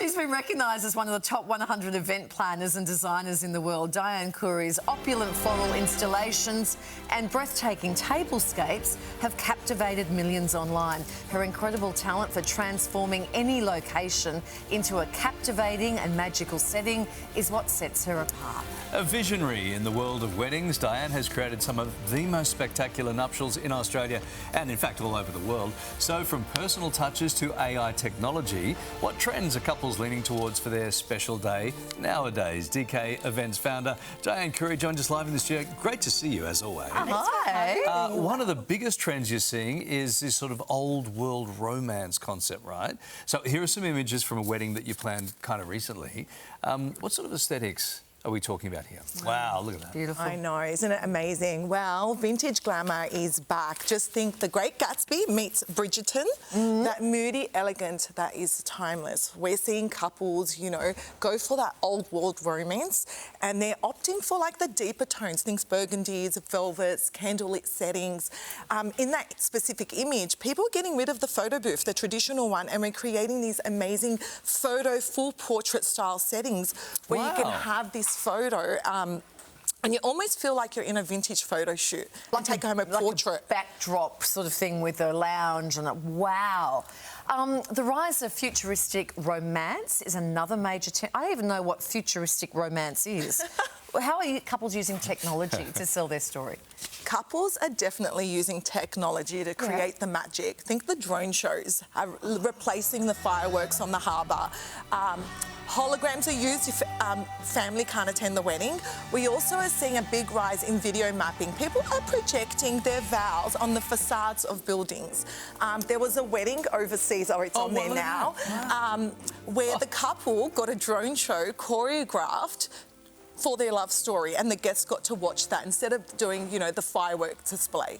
She's been recognised as one of the top 100 event planners and designers in the world. Diane Curry's opulent floral installations and breathtaking tablescapes have captivated millions online. Her incredible talent for transforming any location into a captivating and magical setting is what sets her apart. A visionary in the world of weddings, Diane has created some of the most spectacular nuptials in Australia and, in fact, all over the world. So, from personal touches to AI technology, what trends are couples leaning towards for their special day nowadays? DK Events founder Diane Curry joins us live in the studio. Great to see you, as always. Hi. One of the biggest trends you're seeing is this sort of old world romance concept, right? So here are some images from a wedding that you planned kind of recently. What sort of aesthetics are we talking about here? Wow, look at that. Beautiful. I know, isn't it amazing? Well, vintage glamour is back. Just think The Great Gatsby meets Bridgerton. That moody, elegant, that is timeless. We're seeing couples, you know, go for that old world romance, and they're opting for like the deeper tones, things burgundies, velvets, candlelit settings. In that specific image, people are getting rid of the photo booth, the traditional one, and we're creating these amazing photo full portrait style settings where you can have this photo and you almost feel like you're in a vintage photo shoot. Like take home a portrait. A backdrop sort of thing with a lounge and wow. The rise of futuristic romance is another major I don't even know what futuristic romance is. How are couples using technology to sell their story? Couples are definitely using technology to create the magic. Think the drone shows are replacing the fireworks on the harbour. Holograms are used if family can't attend the wedding. We also are seeing a big rise in video mapping. People are projecting their vows on the facades of buildings. There was a wedding overseas, it's on there now, where the couple got a drone show choreographed for their love story, and the guests got to watch that instead of doing, you know, the fireworks display.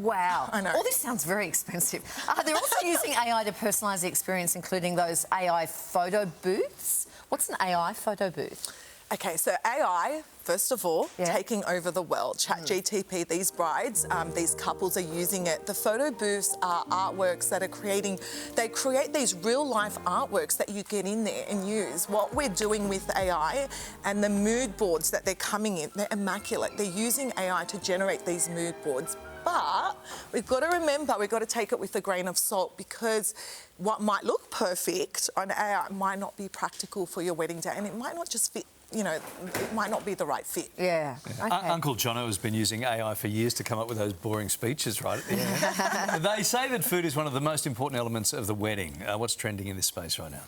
Wow. I know. All this sounds very expensive. They're also using AI to personalise the experience, including those AI photo booths. What's an AI photo booth? Okay, so AI, first of all, taking over the world. ChatGTP, these brides, these couples are using it. The photo booths are artworks that are they create these real-life artworks that you get in there and use. What we're doing with AI and the mood boards that they're coming in, they're immaculate. They're using AI to generate these mood boards. But we've got to remember, we've got to take it with a grain of salt, because what might look perfect on AI might not be practical for your wedding day, and it might not just fit. You know, it might not be the right fit. Yeah. Okay. Uncle Jono has been using AI for years to come up with those boring speeches, right? They say that food is one of the most important elements of the wedding. What's trending in this space right now?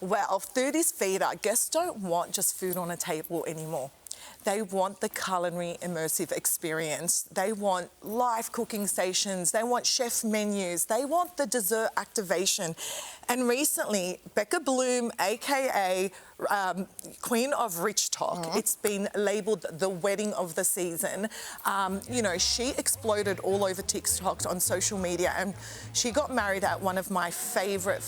Well, food is feeder. Guests don't want just food on a table anymore. They want the culinary immersive experience. They want live cooking stations. They want chef menus. They want the dessert activation. And recently, Becca Bloom, aka Queen of Rich Talk, it's been labelled the wedding of the season. You know, she exploded all over TikTok on social media, and she got married at one of my favourite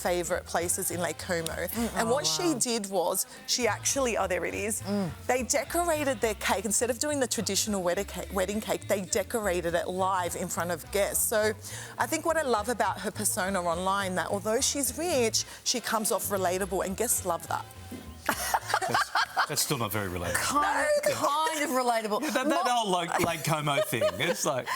places in Lake Como. And what she did was, she actually, there it is, they decorated their cake. Instead of doing the traditional wedding cake, they decorated it live in front of guests. So I think what I love about her persona online, that although she's rich, she comes off relatable, and guests love that. That's still not very relatable. Kind of relatable. Yeah, that whole Lake Como thing. It's like...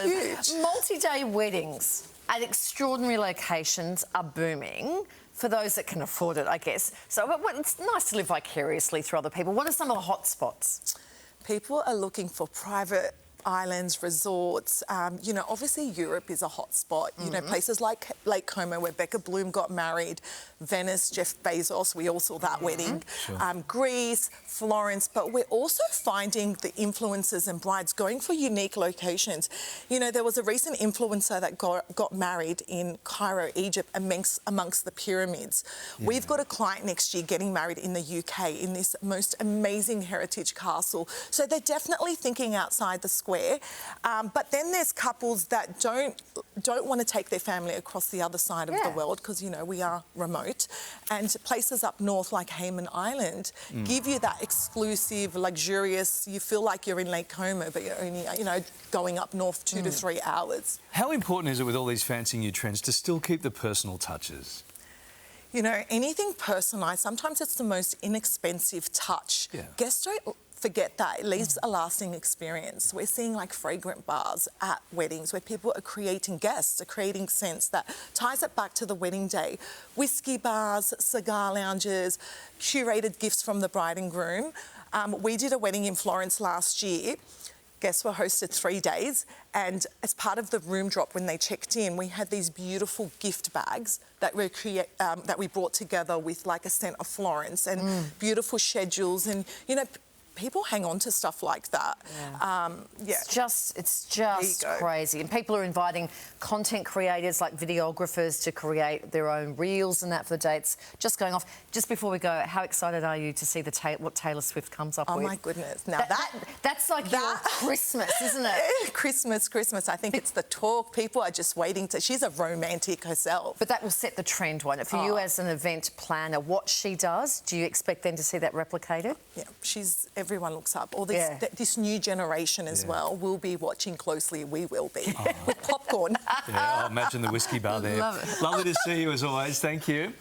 Huge. Multi-day weddings at extraordinary locations are booming for those that can afford it, I guess. So it's nice to live vicariously through other people. What are some of the hot spots? People are looking for private islands, resorts. You know, obviously Europe is a hot spot. You know, places like Lake Como, where Becca Bloom got married, Venice, Jeff Bezos, we all saw that wedding. Greece, Florence, but we're also finding the influencers and brides going for unique locations. You know, there was a recent influencer that got married in Cairo, Egypt, amongst the pyramids. We've got a client next year getting married in the UK in this most amazing heritage castle. So they're definitely thinking outside the square. But then there's couples that don't want to take their family across the other side of the world, because, you know, we are remote. And places up north like Hayman Island give you that exclusive, luxurious, you feel like you're in Lake Como, but you're only, you know, going up north 2 to 3 hours. How important is it with all these fancy new trends to still keep the personal touches? You know, anything personalised, sometimes it's the most inexpensive touch. Yeah. Guests don't forget that. It leaves a lasting experience. We're seeing like fragrant bars at weddings where people are creating guests, are creating scents that ties it back to the wedding day. Whiskey bars, cigar lounges, curated gifts from the bride and groom. We did a wedding in Florence last year. Guests were hosted 3 days, and as part of the room drop when they checked in, we had these beautiful gift bags that we brought together with like a scent of Florence and beautiful schedules, and you know, people hang on to stuff like that. Yeah. It's just crazy. And people are inviting content creators like videographers to create their own reels and that for the dates. Just going off. Just before we go, how excited are you to see what Taylor Swift comes up with? Oh my goodness. Now that's like your Christmas, isn't it? Christmas. I think it's the talk. People are just waiting to... She's a romantic herself. But that will set the trend, won't it? For you as an event planner, what she does, do you expect then to see that replicated? Yeah, everyone looks up. All this, this new generation as well will be watching closely. We will be with popcorn. Yeah, I'll imagine the whiskey bar there. Love it. Lovely to see you as always. Thank you.